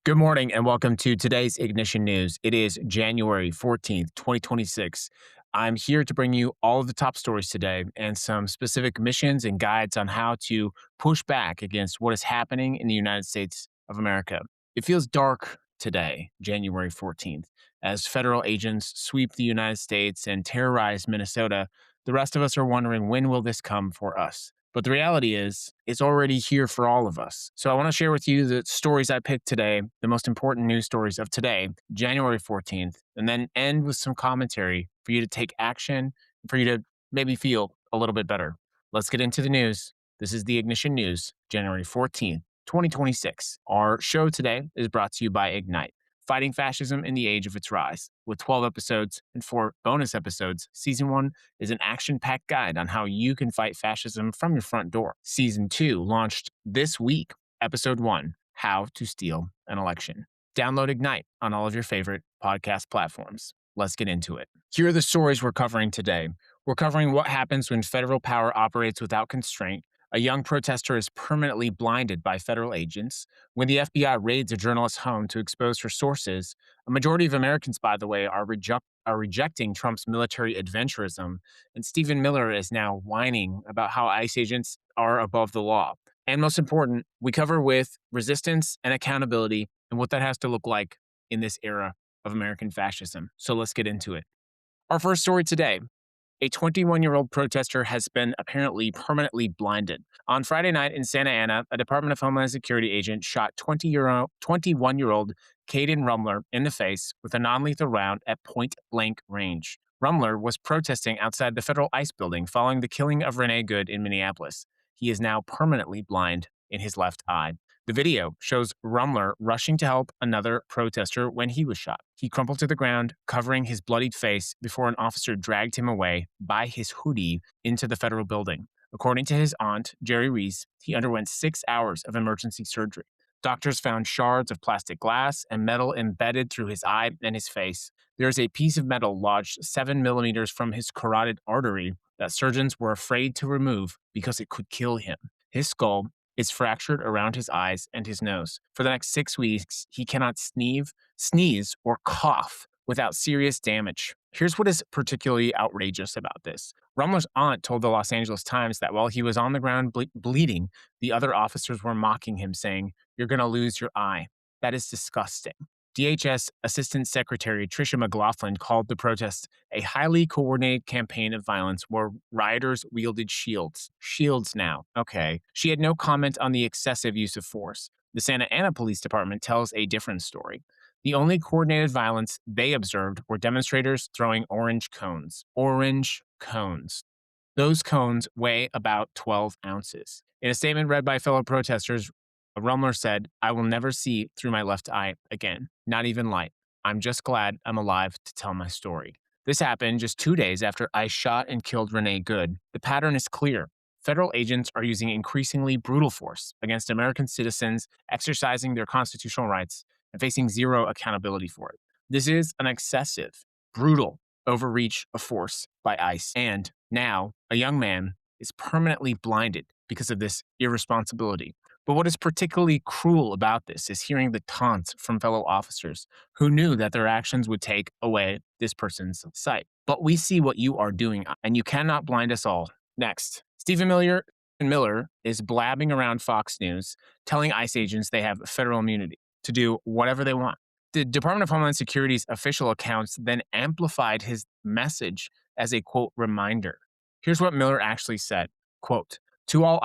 Good morning and welcome to today's Ignition News. It is January 14th, 2026. I'm here to bring you all of the top stories today and some specific missions and guides on how to push back against what is happening in the United States of America. It feels dark today, January 14th, as federal agents sweep the United States and terrorize Minnesota. The rest of us are wondering, when will this come for us? But the reality is, it's already here for all of us. So I want to share with you the stories I picked today, the most important news stories of today, January 14th, and then end with some commentary for you to take action, for you to maybe feel a little bit better. Let's get into the news. This is the Ignition News, January 14th, 2026. Our show today is brought to you by Ignite, fighting fascism in the age of its rise. With 12 episodes and 4 bonus episodes, Season 1 is an action-packed guide on how you can fight fascism from your front door. Season 2 launched this week. Episode 1, How to Steal an Election. Download Ignite on all of your favorite podcast platforms. Let's get into it. Here are the stories we're covering today. We're covering what happens when federal power operates without constraint. A young protester is permanently blinded by federal agents. When the FBI raids a journalist's home to expose her sources, a majority of Americans, by the way, are rejecting Trump's military adventurism. And Stephen Miller is now whining about how ICE agents are above the law. And most important, we cover with resistance and accountability and what that has to look like in this era of American fascism. So let's get into it. Our first story today. A 21-year-old protester has been apparently permanently blinded. On Friday night in Santa Ana, a Department of Homeland Security agent shot 21-year-old Caden Rumler in the face with a non-lethal round at point-blank range. Rumler was protesting outside the federal ICE building following the killing of Renee Good in Minneapolis. He is now permanently blind in his left eye. The video shows Rumler rushing to help another protester when he was shot. He crumpled to the ground, covering his bloodied face before an officer dragged him away by his hoodie into the federal building. According to his aunt, Jerry Reese, he underwent 6 hours of emergency surgery. Doctors found shards of plastic glass and metal embedded through his eye and his face. There is a piece of metal lodged 7 millimeters from his carotid artery that surgeons were afraid to remove because it could kill him. His skull is fractured around his eyes and his nose. For the next 6 weeks, he cannot sneeze, or cough without serious damage. Here's what is particularly outrageous about this. Rumler's aunt told the Los Angeles Times that while he was on the ground bleeding, the other officers were mocking him, saying, "You're going to lose your eye." That is disgusting. DHS Assistant Secretary Tricia McLaughlin called the protest a highly coordinated campaign of violence where rioters wielded shields. Shields now. Okay. She had no comment on the excessive use of force. The Santa Ana Police Department tells a different story. The only coordinated violence they observed were demonstrators throwing orange cones. Orange cones. Those cones weigh about 12 ounces. In a statement read by fellow protesters, Rumler said, "I will never see through my left eye again, not even light. I'm just glad I'm alive to tell my story." This happened just 2 days after ICE shot and killed Renee Good. The pattern is clear. Federal agents are using increasingly brutal force against American citizens exercising their constitutional rights and facing zero accountability for it. This is an excessive, brutal overreach of force by ICE. And now, a young man is permanently blinded because of this irresponsibility. But what is particularly cruel about this is hearing the taunts from fellow officers who knew that their actions would take away this person's sight. But we see what you are doing, and you cannot blind us all. Next, Stephen Miller is blabbing around Fox News, telling ICE agents they have federal immunity to do whatever they want. The Department of Homeland Security's official accounts then amplified his message as a, quote, reminder. Here's what Miller actually said, quote, "To all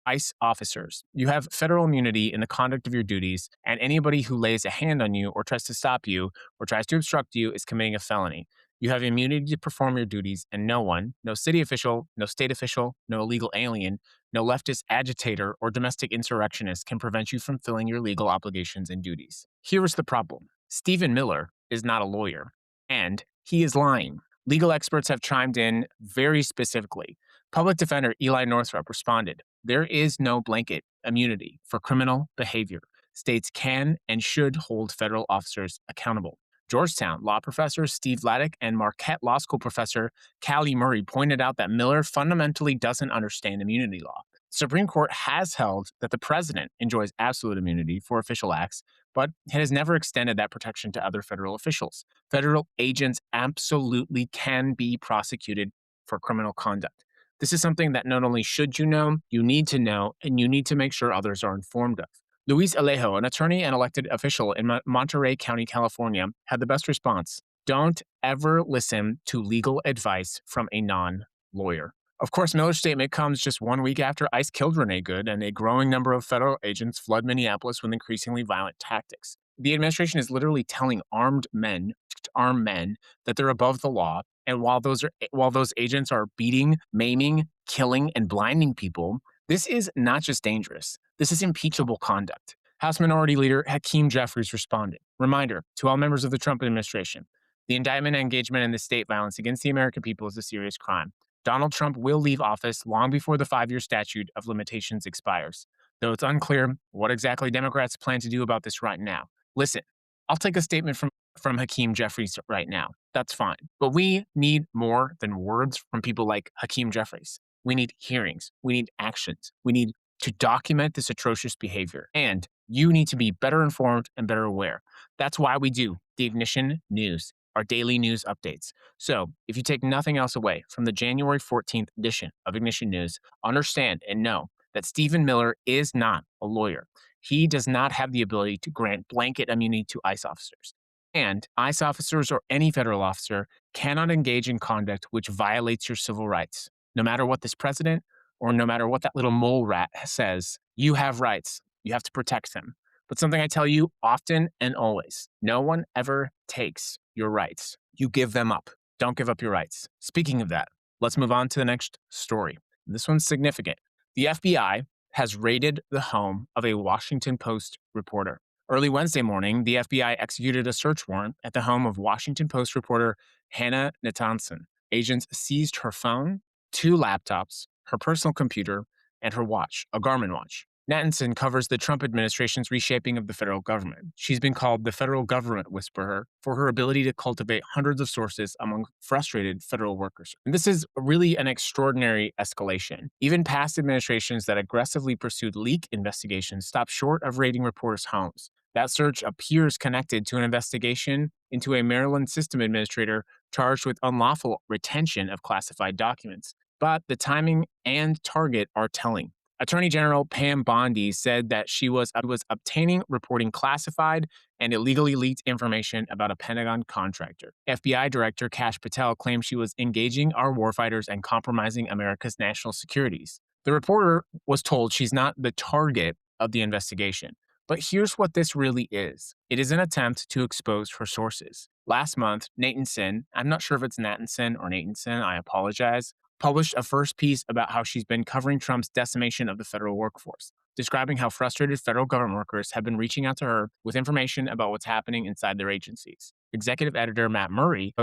ICE officers, you have federal immunity in the conduct of your duties, and anybody who lays a hand on you or tries to stop you or tries to obstruct you is committing a felony. You have immunity to perform your duties, and no one, no city official, no state official, no illegal alien, no leftist agitator or domestic insurrectionist can prevent you from filling your legal obligations and duties." Here is the problem. Stephen Miller is not a lawyer, and he is lying. Legal experts have chimed in very specifically. Public defender Eli Northrup responded, "There is no blanket immunity for criminal behavior. States can and should hold federal officers accountable." Georgetown law professor Steve Laddick and Marquette Law School professor Callie Murray pointed out that Miller fundamentally doesn't understand immunity law. The Supreme Court has held that the president enjoys absolute immunity for official acts, but it has never extended that protection to other federal officials. Federal agents absolutely can be prosecuted for criminal conduct. This is something that not only should you need to know, and you need to make sure others are informed of. Luis Alejo, an attorney and elected official in Monterey County, California, had the best response. Don't ever listen to legal advice from a non lawyer. Of course, Miller's statement comes just 1 week after ICE killed Renee Good and a growing number of federal agents flood Minneapolis with increasingly violent tactics. The administration is literally telling armed men that they're above the law. And while those agents are beating, maiming, killing, and blinding people, this is not just dangerous. This is impeachable conduct. House Minority Leader Hakeem Jeffries responded. Reminder to all members of the Trump administration: the indictment and engagement in this state violence against the American people is a serious crime. Donald Trump will leave office long before the 5-year statute of limitations expires, though it's unclear what exactly Democrats plan to do about this right now. Listen, I'll take a statement from Hakeem Jeffries right now. That's fine. But we need more than words from people like Hakeem Jeffries. We need hearings. We need actions. We need to document this atrocious behavior. And you need to be better informed and better aware. That's why we do the Ignition News, our daily news updates. So if you take nothing else away from the January 14th edition of Ignition News, understand and know that Stephen Miller is not a lawyer. He does not have the ability to grant blanket immunity to ICE officers. And ICE officers or any federal officer cannot engage in conduct which violates your civil rights. No matter what this president or no matter what that little mole rat says, you have rights. You have to protect them. But something I tell you often and always: no one ever takes your rights. You give them up. Don't give up your rights. Speaking of that, let's move on to the next story. This one's significant. The FBI has raided the home of a Washington Post reporter. Early Wednesday morning, the FBI executed a search warrant at the home of Washington Post reporter Hannah Natanson. Agents seized her phone, 2 laptops, her personal computer, and her watch, a Garmin watch. Natanson covers the Trump administration's reshaping of the federal government. She's been called the federal government whisperer for her ability to cultivate hundreds of sources among frustrated federal workers. And this is really an extraordinary escalation. Even past administrations that aggressively pursued leak investigations stopped short of raiding reporters' homes. That search appears connected to an investigation into a Maryland system administrator charged with unlawful retention of classified documents. But the timing and target are telling. Attorney General Pam Bondi said that she was obtaining, reporting classified and illegally leaked information about a Pentagon contractor. FBI Director Kash Patel claimed she was engaging our warfighters and compromising America's national securities. The reporter was told she's not the target of the investigation. But here's what this really is. It is an attempt to expose her sources. Last month, Natanson, I'm not sure if it's Natanson or Natanson, I apologize, published a first piece about how she's been covering Trump's decimation of the federal workforce, describing how frustrated federal government workers have been reaching out to her with information about what's happening inside their agencies. Executive editor Matt Murray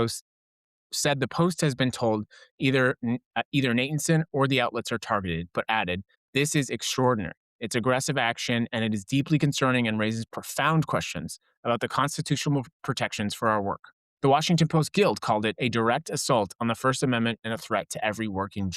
said the Post has been told either Natanson or the outlets are targeted, but added, "This is extraordinary. It's aggressive action, and it is deeply concerning and raises profound questions about the constitutional protections for our work." The Washington Post Guild called it a direct assault on the First Amendment and a threat to every working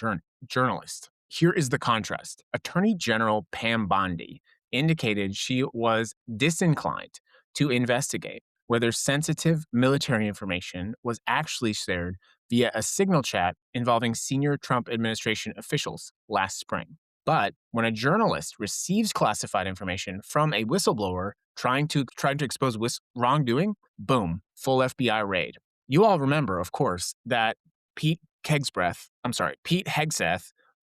journalist. Here is the contrast. Attorney General Pam Bondi indicated she was disinclined to investigate whether sensitive military information was actually shared via a signal chat involving senior Trump administration officials last spring. But when a journalist receives classified information from a whistleblower trying to expose wrongdoing, boom, full FBI raid. You all remember, of course, that Pete Hegseth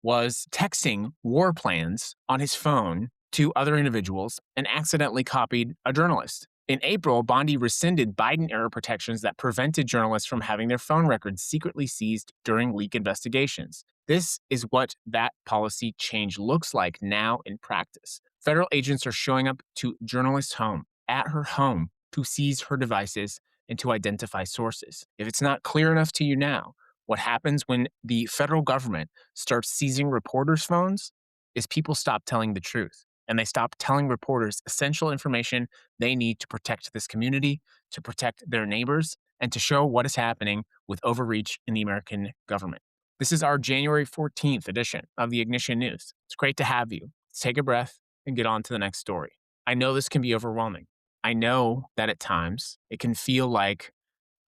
was texting war plans on his phone to other individuals and accidentally copied a journalist. In April, Bondi rescinded Biden-era protections that prevented journalists from having their phone records secretly seized during leak investigations. This is what that policy change looks like now in practice. Federal agents are showing up to journalists' home, at her home, to seize her devices and to identify sources. If it's not clear enough to you now, what happens when the federal government starts seizing reporters' phones is people stop telling the truth. And they stop telling reporters essential information they need to protect this community, to protect their neighbors, and to show what is happening with overreach in the American government. This is our January 14th edition of the Ignition News. It's great to have you. Let's take a breath and get on to the next story. I know this can be overwhelming. I know that at times it can feel like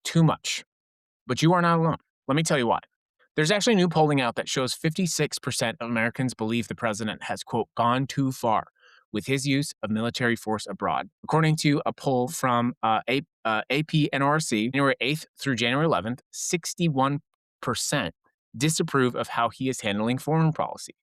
too much, but you are not alone. Let me tell you why. There's actually new polling out that shows 56% of Americans believe the president has, quote, gone too far with his use of military force abroad. According to a poll from AP NRC, January 8th through January 11th, 61% disapprove of how he is handling foreign policy.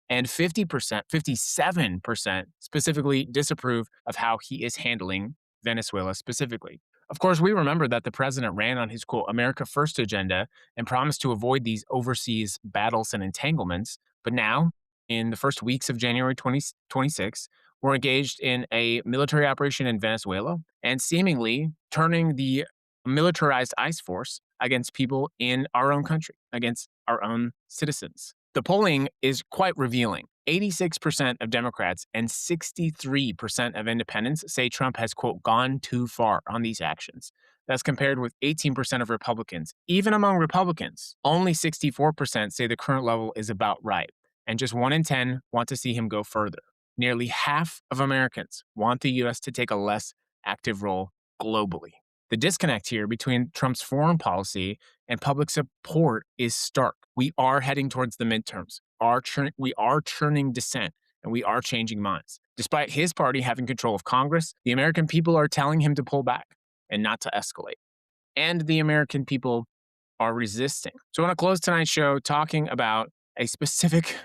And 50%, 57% specifically disapprove of how he is handling Venezuela specifically. Of course, we remember that the president ran on his, quote, America First agenda and promised to avoid these overseas battles and entanglements. But now, in the first weeks of January 2026, we're engaged in a military operation in Venezuela and seemingly turning the militarized ICE force against people in our own country, against our own citizens. The polling is quite revealing. 86% of Democrats and 63% of independents say Trump has, quote, gone too far on these actions. That's compared with 18% of Republicans. Even among Republicans, only 64% say the current level is about right, and just 1 in 10 want to see him go further. Nearly half of Americans want the U.S. to take a less active role globally. The disconnect here between Trump's foreign policy and public support is stark. We are heading towards the midterms. We are churning dissent, and we are changing minds. Despite his party having control of Congress, the American people are telling him to pull back and not to escalate. And the American people are resisting. So I want to close tonight's show talking about a specific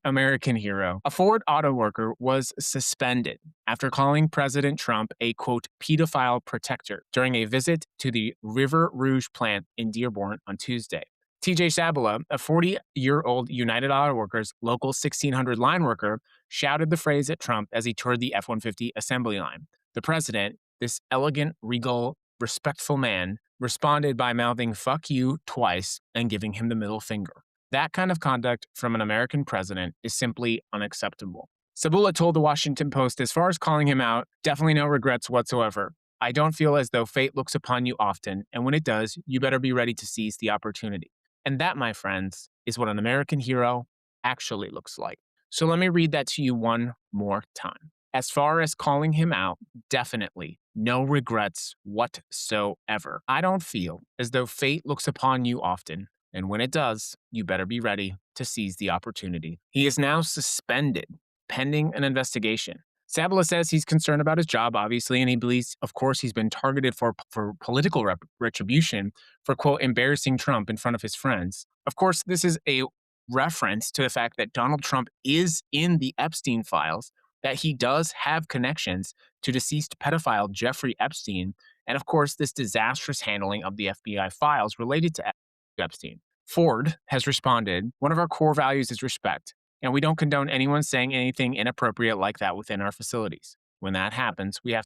American hero. A Ford auto worker was suspended after calling President Trump a, quote, pedophile protector during a visit to the River Rouge plant in Dearborn on Tuesday. TJ Sabala, a 40-year-old United Auto Workers local 1600 line worker, shouted the phrase at Trump as he toured the F-150 assembly line. The president, this elegant, regal, respectful man, responded by mouthing "fuck you" twice and giving him the middle finger. That kind of conduct from an American president is simply unacceptable. Sabula told the Washington Post, as far as calling him out, definitely no regrets whatsoever. I don't feel as though fate looks upon you often, and when it does, you better be ready to seize the opportunity. And that, my friends, is what an American hero actually looks like. So let me read that to you one more time. As far as calling him out, definitely no regrets whatsoever. I don't feel as though fate looks upon you often, and when it does, you better be ready to seize the opportunity. He is now suspended, pending an investigation. Sabala says he's concerned about his job, obviously, and he believes, of course, he's been targeted for political retribution for, quote, embarrassing Trump in front of his friends. Of course, this is a reference to the fact that Donald Trump is in the Epstein files, that he does have connections to deceased pedophile Jeffrey Epstein, and of course, this disastrous handling of the FBI files related to Epstein. Ford has responded, one of our core values is respect, and we don't condone anyone saying anything inappropriate like that within our facilities. When that happens, we have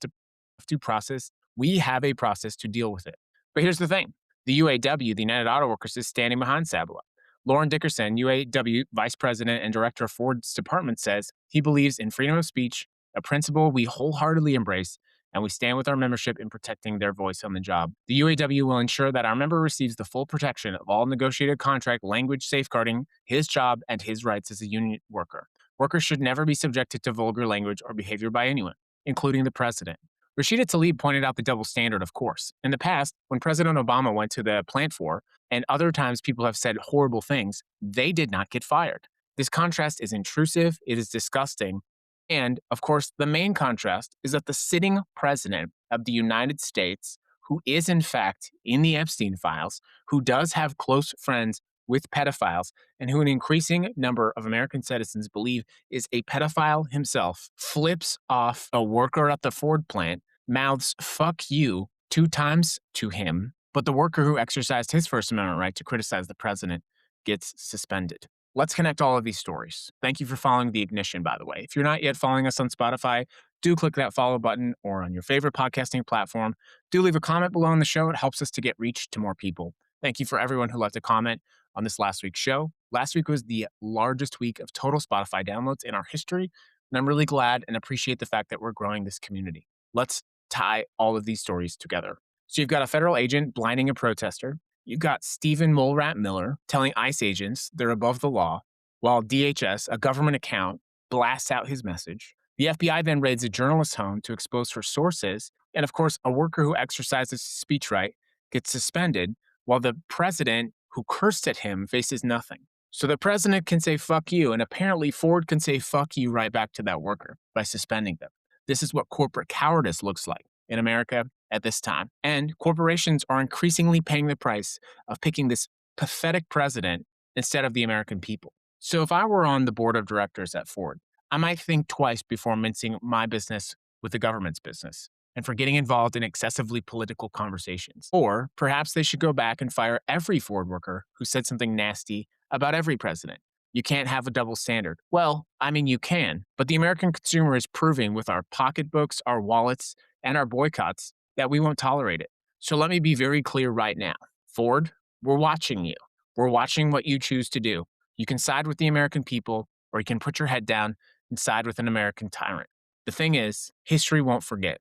a process to deal with it. But here's the thing. The UAW, the United Auto Workers, is standing behind Sabala. Lauren Dickerson, UAW Vice President and Director of Ford's department, says he believes in freedom of speech, a principle we wholeheartedly embrace, and we stand with our membership in protecting their voice on the job. The UAW will ensure that our member receives the full protection of all negotiated contract language safeguarding his job and his rights as a union worker. Workers should never be subjected to vulgar language or behavior by anyone, including the president. Rashida Tlaib pointed out the double standard, of course. In the past, when President Obama went to the plant floor, and other times people have said horrible things, they did not get fired. This contrast is intrusive, it is disgusting, and, of course, the main contrast is that the sitting president of the United States, who is in fact in the Epstein files, who does have close friends with pedophiles, and who an increasing number of American citizens believe is a pedophile himself, flips off a worker at the Ford plant, mouths "fuck you" 2 times to him, but the worker who exercised his First Amendment right to criticize the president gets suspended. Let's connect all of these stories. Thank you for following The Ignition, by the way. If you're not yet following us on Spotify, do click that follow button, or on your favorite podcasting platform. Do leave a comment below on the show. It helps us to get reach to more people. Thank you for everyone who left a comment on this last week's show. Last week was the largest week of total Spotify downloads in our history, and I'm really glad and appreciate the fact that we're growing this community. Let's tie all of these stories together. So you've got a federal agent blinding a protester. You've got Stephen Mulrat Miller telling ICE agents they're above the law, while DHS, a government account, blasts out his message. The FBI then raids a journalist's home to expose her sources. And of course, a worker who exercises his speech right gets suspended, while the president who cursed at him faces nothing. So the president can say fuck you, and apparently Ford can say fuck you right back to that worker by suspending them. This is what corporate cowardice looks like in America at this time. And corporations are increasingly paying the price of picking this pathetic president instead of the American people. So if I were on the board of directors at Ford, I might think twice before mincing my business with the government's business and for getting involved in excessively political conversations. Or perhaps they should go back and fire every Ford worker who said something nasty about every president. You can't have a double standard. Well, I mean, you can, but the American consumer is proving with our pocketbooks, our wallets, and our boycotts that we won't tolerate it. So let me be very clear right now. Ford, we're watching you. We're watching what you choose to do. You can side with the American people, or you can put your head down and side with an American tyrant. The thing is, history won't forget.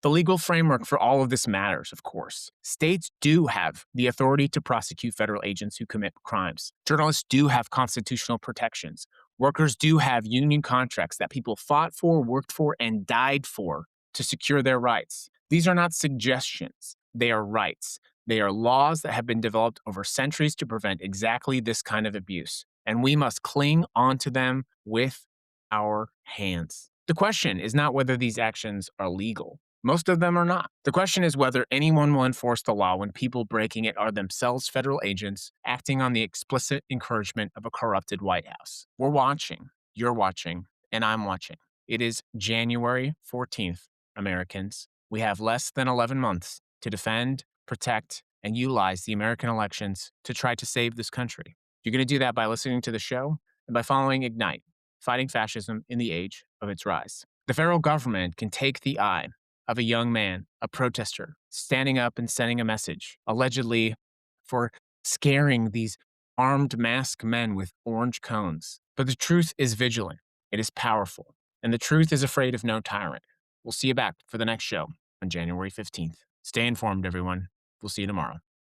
The legal framework for all of this matters, of course. States do have the authority to prosecute federal agents who commit crimes. Journalists do have constitutional protections. Workers do have union contracts that people fought for, worked for, and died for to secure their rights. These are not suggestions, they are rights. They are laws that have been developed over centuries to prevent exactly this kind of abuse, and we must cling onto them with our hands. The question is not whether these actions are legal. Most of them are not. The question is whether anyone will enforce the law when people breaking it are themselves federal agents acting on the explicit encouragement of a corrupted White House. We're watching, you're watching, and I'm watching. It is January 14th, Americans. We have less than 11 months to defend, protect, and utilize the American elections to try to save this country. You're going to do that by listening to the show and by following Ignite, Fighting Fascism in the Age of Its Rise. The federal government can take the eye of a young man, a protester, standing up and sending a message, allegedly for scaring these armed masked men with orange cones. But the truth is vigilant, it is powerful, and the truth is afraid of no tyrant. We'll see you back for the next show on January 15th. Stay informed, everyone. We'll see you tomorrow.